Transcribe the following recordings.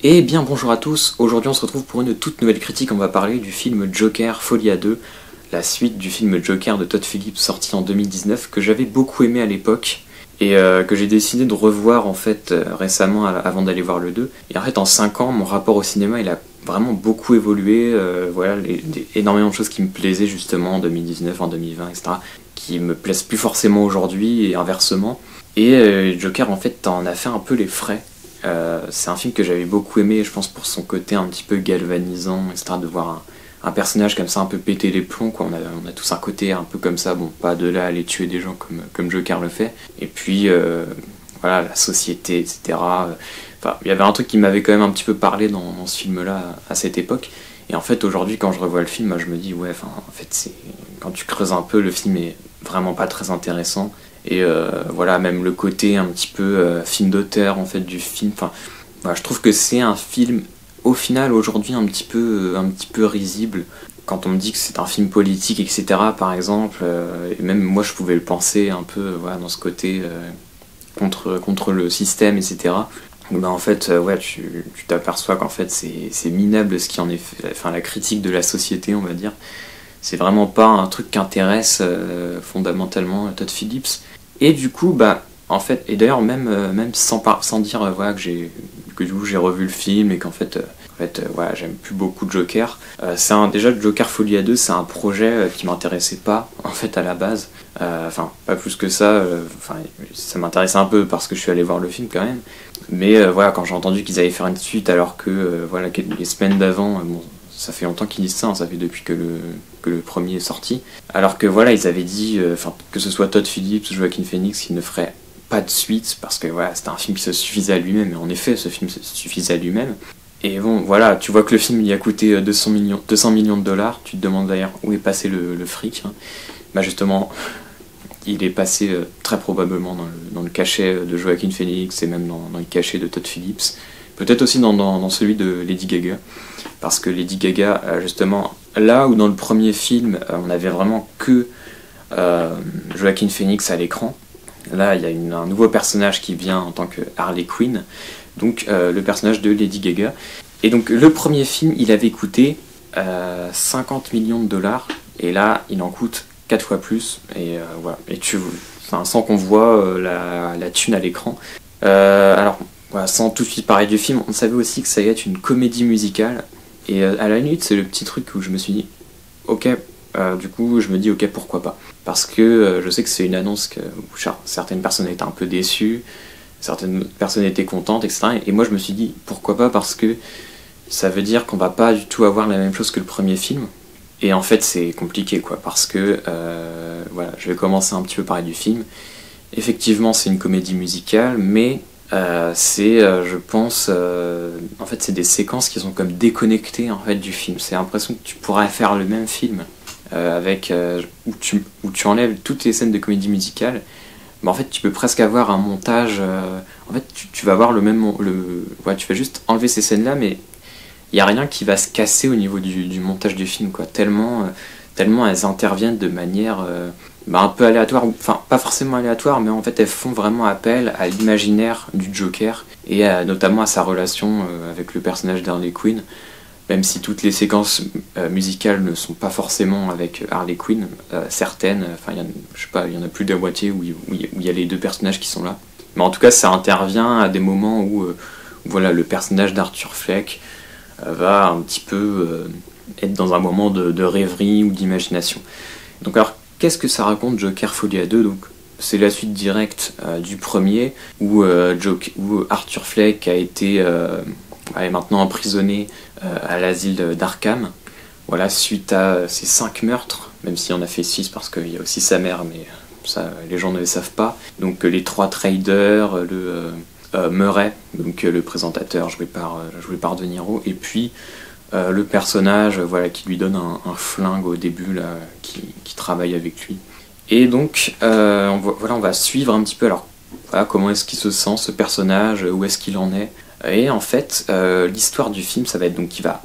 Eh bien bonjour à tous, aujourd'hui on se retrouve pour une toute nouvelle critique, on va parler du film Joker Folie à deux, la suite du film Joker de Todd Phillips sorti en 2019 que j'avais beaucoup aimé à l'époque et que j'ai décidé de revoir en fait récemment avant d'aller voir le 2. Et en fait en 5 ans mon rapport au cinéma il a vraiment beaucoup évolué, voilà, énormément de choses qui me plaisaient justement en 2019, en 2020, etc. qui me plaisent plus forcément aujourd'hui et inversement. Et Joker en fait en a fait un peu les frais. C'est un film que j'avais beaucoup aimé, je pense pour son côté un petit peu galvanisant, etc. De voir un personnage comme ça un peu péter les plombs, quoi. On a tous un côté un peu comme ça, bon, pas de là à aller tuer des gens comme Joker le fait. Et puis, voilà, la société, etc. Enfin, il y avait un truc qui m'avait quand même un petit peu parlé dans ce film-là à cette époque. Et en fait, aujourd'hui, quand je revois le film, je me dis, ouais, enfin, en fait, quand tu creuses un peu, le film est vraiment pas très intéressant. Et voilà, même le côté un petit peu film d'auteur en fait du film. Enfin, voilà, je trouve que c'est un film au final aujourd'hui un petit peu risible. Quand on me dit que c'est un film politique, etc. par exemple, et même moi je pouvais le penser un peu voilà, dans ce côté contre le système, etc. Ben en fait, ouais, tu t'aperçois qu'en fait c'est minable ce qui en est fait, enfin la critique de la société, on va dire. C'est vraiment pas un truc qui intéresse fondamentalement Todd Phillips. Et du coup, bah, en fait, et d'ailleurs même sans dire voilà, que du coup j'ai revu le film et qu'en fait, voilà, j'aime plus beaucoup Joker. Déjà Joker Folie à deux, c'est un projet qui m'intéressait pas en fait à la base. Enfin, pas plus que ça. Enfin, ça m'intéressait un peu parce que je suis allé voir le film quand même. Mais voilà, quand j'ai entendu qu'ils allaient faire une suite alors que voilà, les semaines d'avant, bon, ça fait longtemps qu'ils disent ça, hein, ça fait depuis que le premier est sorti. Alors que voilà, ils avaient dit, que ce soit Todd Phillips ou Joaquin Phoenix, qu'ils ne feraient pas de suite parce que voilà, c'était un film qui se suffisait à lui-même. Et en effet, ce film se suffisait à lui-même. Et bon, voilà, tu vois que le film il a coûté 200 millions de dollars. Tu te demandes d'ailleurs où est passé le fric. Hein. Bah justement, il est passé très probablement dans le cachet de Joaquin Phoenix et même dans le cachet de Todd Phillips. Peut-être aussi dans celui de Lady Gaga. Parce que Lady Gaga, justement, là où dans le premier film, on avait vraiment que Joaquin Phoenix à l'écran, là il y a un nouveau personnage qui vient en tant que Harley Quinn, donc le personnage de Lady Gaga. Et donc le premier film, il avait coûté 50 millions de dollars, et là il en coûte 4 fois plus, et voilà, et sans qu'on voit la thune à l'écran. Alors, voilà, sans tout de suite parler du film, on savait aussi que ça allait être une comédie musicale. Et à la limite, c'est le petit truc où je me suis dit, ok, du coup, je me dis, ok, pourquoi pas. Parce que je sais que c'est une annonce où certaines personnes étaient un peu déçues, certaines personnes étaient contentes, etc. Et moi, je me suis dit, pourquoi pas, parce que ça veut dire qu'on va pas du tout avoir la même chose que le premier film. Et en fait, c'est compliqué, quoi, parce que, voilà, je vais commencer un petit peu par parler du film. Effectivement, c'est une comédie musicale, mais je pense, en fait, c'est des séquences qui sont comme déconnectées en fait du film. C'est l'impression que tu pourrais faire le même film où tu enlèves toutes les scènes de comédie musicale. Mais en fait, tu peux presque avoir un montage. En fait, tu vas avoir ouais, tu vas juste enlever ces scènes-là, mais il y a rien qui va se casser au niveau du montage du film, quoi. Tellement elles interviennent de manière un peu aléatoire, enfin pas forcément aléatoire, mais en fait elles font vraiment appel à l'imaginaire du Joker et notamment à sa relation avec le personnage d'Harley Quinn, même si toutes les séquences musicales ne sont pas forcément avec Harley Quinn, certaines, je sais pas, il y en a plus de la moitié où il y a les deux personnages qui sont là, mais en tout cas ça intervient à des moments où voilà, le personnage d'Arthur Fleck va un petit peu être dans un moment de rêverie ou d'imagination. Donc alors, qu'est-ce que ça raconte Joker Folie à deux? Donc, c'est la suite directe du premier, où Arthur Fleck a été est maintenant emprisonné à l'asile d'Arkham, voilà, suite à ses 5 meurtres, même s'il en a fait 6 parce qu'il y a aussi sa mère, mais ça les gens ne le savent pas. Donc les 3 traders, Murray, donc le présentateur joué par De Niro, et puis le personnage voilà, qui lui donne un flingue au début, là, qui travaille avec lui. Et donc, on va suivre un petit peu alors, voilà, comment est-ce qu'il se sent ce personnage, où est-ce qu'il en est. Et en fait, l'histoire du film, ça va être donc qu'il va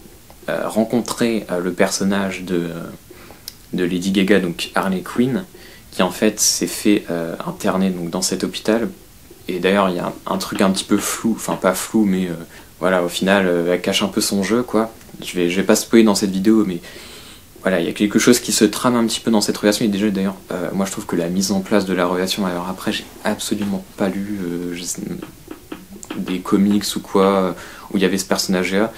rencontrer le personnage de Lady Gaga, donc Harley Quinn, qui en fait s'est fait interner donc, dans cet hôpital. Et d'ailleurs, il y a un truc un petit peu flou, enfin pas flou, mais voilà, au final, elle cache un peu son jeu, quoi. Je vais pas spoiler dans cette vidéo, mais voilà, il y a quelque chose qui se trame un petit peu dans cette relation. Et déjà, d'ailleurs, moi je trouve que la mise en place de la relation, alors après, j'ai absolument pas lu des comics ou quoi, où il y avait ce personnage-là.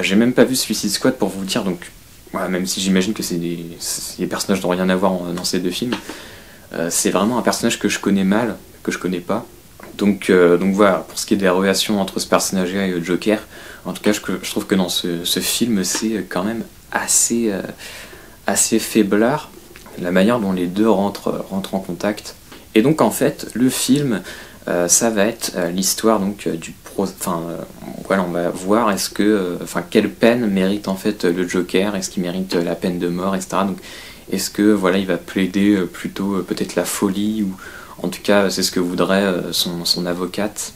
J'ai même pas vu Suicide Squad pour vous dire, donc, voilà, même si j'imagine que c'est des personnages n'ont rien à voir dans ces deux films, c'est vraiment un personnage que je connais mal, que je connais pas. Donc voilà, pour ce qui est des relations entre ce personnage-là et le Joker, en tout cas, je trouve que dans ce film, c'est quand même assez faiblard, la manière dont les deux rentrent en contact. Et donc, en fait, le film, ça va être l'histoire donc voilà, on va voir quelle peine mérite en fait le Joker, est-ce qu'il mérite la peine de mort, etc. Donc, est-ce que voilà, il va plaider plutôt peut-être la folie, ou en tout cas c'est ce que voudrait son avocate,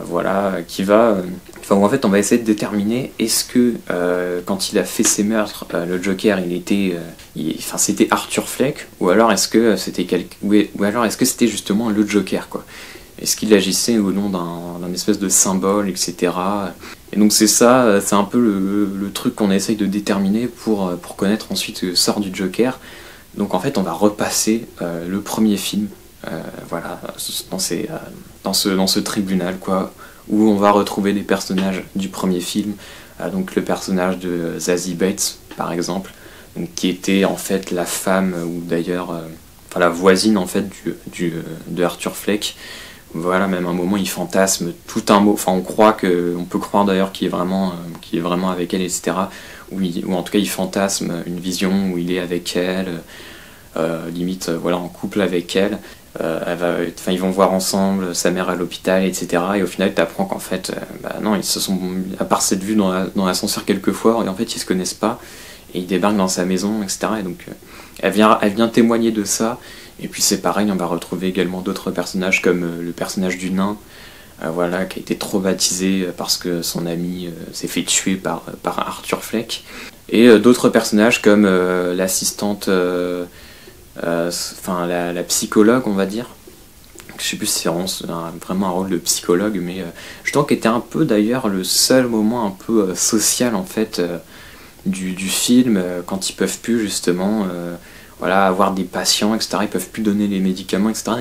voilà, qui va où en fait on va essayer de déterminer est-ce que quand il a fait ses meurtres, le Joker c'était Arthur Fleck, ou alors est-ce que c'était justement le Joker, quoi. Est-ce qu'il agissait au nom d'un espèce de symbole, etc. Et donc c'est ça, c'est un peu le truc qu'on essaye de déterminer pour connaître ensuite le sort du Joker. Donc en fait on va repasser le premier film, voilà, dans ce tribunal, quoi, où on va retrouver des personnages du premier film, donc le personnage de Zazie Bates par exemple, donc, qui était en fait la femme, ou d'ailleurs la voisine en fait de Arthur Fleck. Voilà, même à un moment il fantasme tout un mot, enfin on peut croire d'ailleurs qu'il est vraiment avec elle, etc. Ou en tout cas il fantasme une vision où il est avec elle, limite voilà, en couple avec elle. Ils vont voir ensemble sa mère à l'hôpital, etc. Et au final, tu apprends qu'en fait, non, ils se sont, à part cette vue dans l'ascenseur quelques fois, et en fait, ils se connaissent pas. Et ils débarquent dans sa maison, etc. Et donc, elle vient témoigner de ça. Et puis, c'est pareil, on va retrouver également d'autres personnages, comme le personnage du nain, voilà, qui a été traumatisé parce que son ami s'est fait tuer par Arthur Fleck. Et d'autres personnages comme l'assistante. La psychologue, on va dire. Je sais plus si c'est vraiment un rôle de psychologue, mais je trouve qu'elle était un peu d'ailleurs le seul moment un peu social en fait du film, quand ils peuvent plus justement voilà, avoir des patients, etc. Ils peuvent plus donner les médicaments, etc.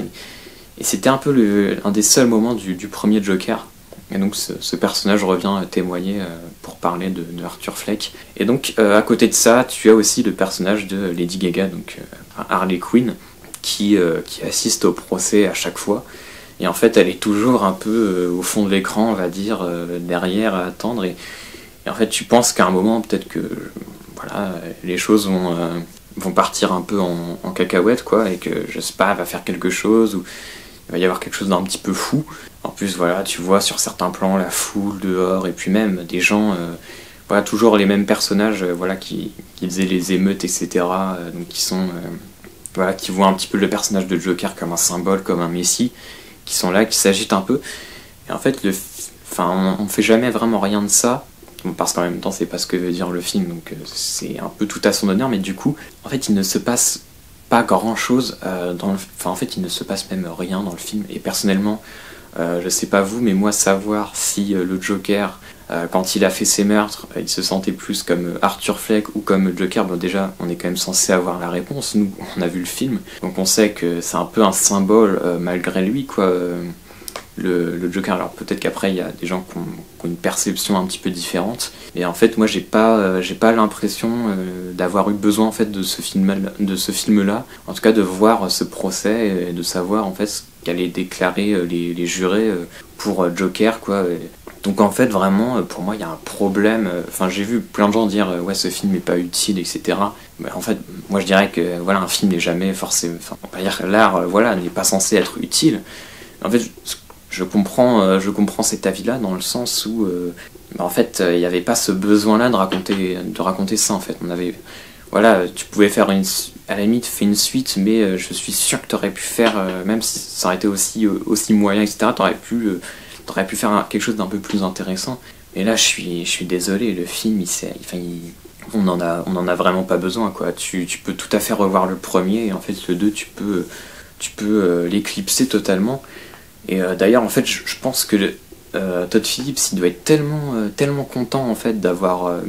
Et c'était un peu un des seuls moments du premier Joker. Et donc ce personnage revient témoigner pour parler de Arthur Fleck. Et donc à côté de ça, tu as aussi le personnage de Lady Gaga, donc Harley Quinn, qui assiste au procès à chaque fois. Et en fait, elle est toujours un peu au fond de l'écran, on va dire, derrière à attendre. Et en fait, tu penses qu'à un moment, peut-être que voilà, les choses vont partir un peu en cacahuète, quoi, et que, je sais pas, elle va faire quelque chose, ou il va y avoir quelque chose d'un petit peu fou. En plus, voilà, tu vois sur certains plans la foule dehors, et puis même des gens, voilà, toujours les mêmes personnages, voilà, qui faisaient les émeutes, etc. Donc voilà, qui voient un petit peu le personnage de Joker comme un symbole, comme un messie, qui sont là, qui s'agitent un peu. Et en fait, on fait jamais vraiment rien de ça. Bon, parce qu'en même temps, c'est pas ce que veut dire le film, donc c'est un peu tout à son honneur, mais du coup, en fait, il ne se passe pas grand chose en fait il ne se passe même rien dans le film. Et personnellement, je sais pas vous, mais moi, savoir si le Joker, quand il a fait ses meurtres, il se sentait plus comme Arthur Fleck ou comme Joker, bon, déjà on est quand même censé avoir la réponse, nous on a vu le film, donc on sait que c'est un peu un symbole malgré lui, quoi, le Joker. Alors peut-être qu'après il y a des gens qui ont une perception un petit peu différente, et en fait moi j'ai pas l'impression d'avoir eu besoin en fait de ce film-là, en tout cas de voir ce procès et de savoir en fait ce qu'allaient déclarer les jurés pour Joker, quoi. Donc en fait vraiment pour moi il y a un problème, enfin j'ai vu plein de gens dire ouais, ce film n'est pas utile, etc. Mais en fait moi je dirais que voilà, un film n'est jamais forcément, enfin on va dire que l'art voilà, n'est pas censé être utile. En fait je comprends cet avis-là, dans le sens où en fait il n'y avait pas ce besoin-là de raconter ça. En fait on avait, voilà, tu pouvais faire à la limite fais une suite, mais je suis sûr que tu aurais pu faire, même si ça aurait été aussi moyen, etc., t'aurais pu faire quelque chose d'un peu plus intéressant. Et là je suis désolé, le film on en a vraiment pas besoin, quoi. Tu peux tout à fait revoir le premier, et en fait le 2 tu peux l'éclipser totalement. Et d'ailleurs en fait je pense que Todd Phillips, il doit être tellement content en fait d'avoir,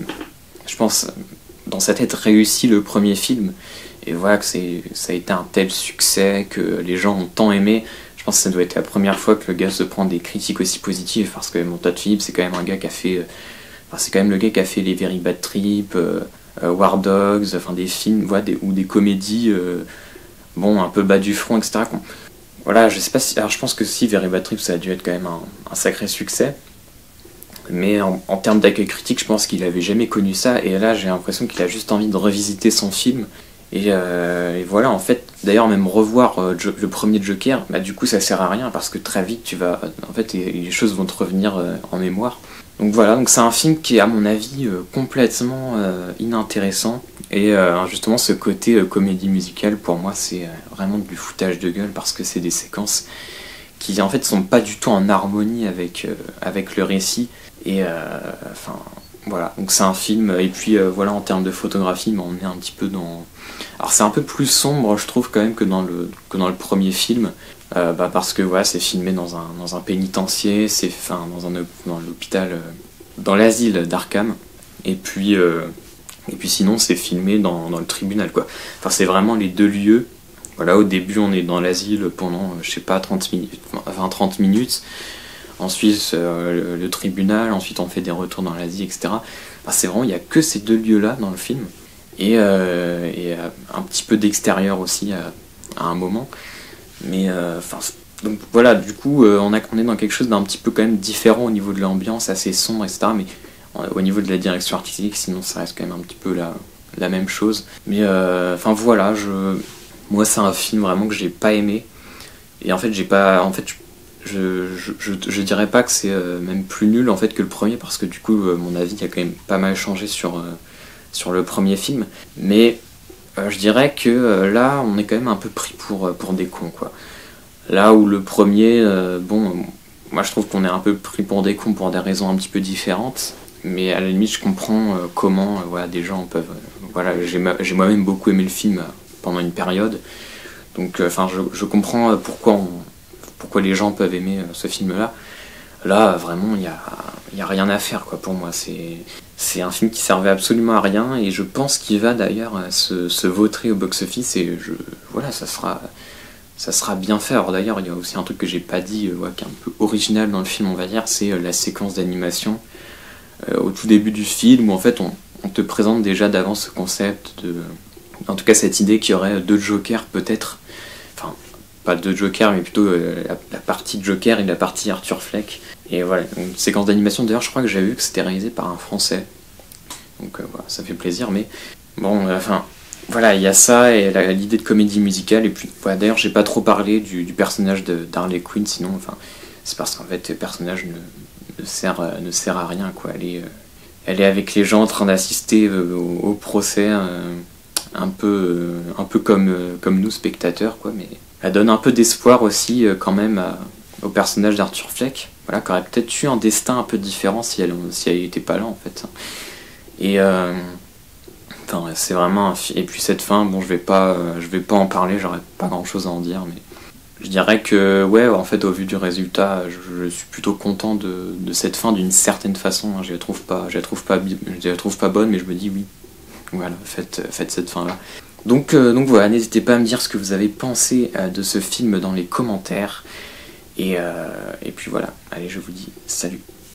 je pense, dans sa tête réussi le premier film, et voilà que ça a été un tel succès, que les gens ont tant aimé. Je pense que ça doit être la première fois que le gars se prend des critiques aussi positives, parce que mon Todd Phillips, c'est quand même un gars qui a fait, enfin, c'est quand même le gars qui a fait les Very Bad Trip, War Dogs, enfin des films, voilà, ou des comédies, bon, un peu bas du front, etc. Voilà, je sais pas si, alors je pense que si Very Bad Trip, ça a dû être quand même un sacré succès. Mais en termes d'accueil critique, je pense qu'il avait jamais connu ça, et là j'ai l'impression qu'il a juste envie de revisiter son film. Et voilà, en fait, d'ailleurs même revoir le premier Joker, bah du coup ça sert à rien, parce que très vite en fait les choses vont te revenir en mémoire. Donc voilà, donc c'est un film qui est à mon avis complètement inintéressant, et justement ce côté comédie musicale pour moi c'est vraiment du foutage de gueule, parce que c'est des séquences qui en fait sont pas du tout en harmonie avec le récit. Et enfin voilà, donc c'est un film, et puis voilà, en termes de photographie, on est un petit peu dans... Alors c'est un peu plus sombre je trouve quand même que dans le premier film, parce que voilà, c'est filmé dans un pénitencier, c'est enfin dans l'hôpital, dans l'asile d'Arkham, et puis sinon c'est filmé dans le tribunal quoi. Enfin c'est vraiment les deux lieux. Voilà, au début on est dans l'asile pendant, je sais pas, 30 minutes, 20-30 minutes. Ensuite le tribunal, ensuite on fait des retours dans l'Asie, etc. Enfin, c'est vraiment, il n'y a que ces deux lieux-là dans le film. Et un petit peu d'extérieur aussi à un moment. Mais enfin, donc voilà, du coup on est dans quelque chose d'un petit peu quand même différent au niveau de l'ambiance, assez sombre, etc. Mais au niveau de la direction artistique, sinon ça reste quand même un petit peu la même chose. Mais enfin voilà, moi c'est un film vraiment que j'ai pas aimé. Et en fait je dirais pas que c'est même plus nul en fait que le premier, parce que du coup mon avis a quand même pas mal changé sur le premier film, mais je dirais que là on est quand même un peu pris pour des cons quoi. Là où le premier, bon, moi je trouve qu'on est un peu pris pour des cons pour des raisons un petit peu différentes, mais à la limite je comprends comment voilà, des gens peuvent... voilà, j'ai moi-même beaucoup aimé le film pendant une période, donc enfin je comprends pourquoi les gens peuvent aimer ce film-là. Là, vraiment, il y a rien à faire, quoi, pour moi. C'est un film qui servait absolument à rien, et je pense qu'il va d'ailleurs se vautrer au box-office, et voilà, ça sera bien fait. Alors d'ailleurs, il y a aussi un truc que j'ai pas dit, qui est un peu original dans le film, on va dire, c'est la séquence d'animation au tout début du film, où en fait on te présente déjà d'avance ce concept en tout cas cette idée qu'il y aurait deux Jokers peut-être, enfin pas deux Jokers mais plutôt la partie Joker et la partie Arthur Fleck. Et voilà, une séquence d'animation, d'ailleurs je crois que j'avais vu que c'était réalisé par un Français, donc voilà, ça fait plaisir. Mais bon, enfin voilà, il y a ça, et l'idée de comédie musicale, et puis voilà, d'ailleurs j'ai pas trop parlé du personnage d'Harley Quinn, sinon enfin c'est parce qu'en fait le personnage ne sert à rien quoi. Elle est avec les gens en train d'assister au procès, un peu comme nous spectateurs quoi, mais elle donne un peu d'espoir aussi quand même au personnage d'Arthur Fleck, voilà, qui aurait peut-être eu un destin un peu différent si elle était pas là en fait. Et enfin, c'est vraiment et puis cette fin, bon, je vais pas en parler, j'aurais pas grand chose à en dire, mais je dirais que ouais, en fait au vu du résultat, je suis plutôt content de cette fin d'une certaine façon, hein. Je la trouve pas bonne, mais je me dis oui, voilà, faites cette fin là. Donc voilà, n'hésitez pas à me dire ce que vous avez pensé de ce film dans les commentaires, et puis voilà, allez, je vous dis salut.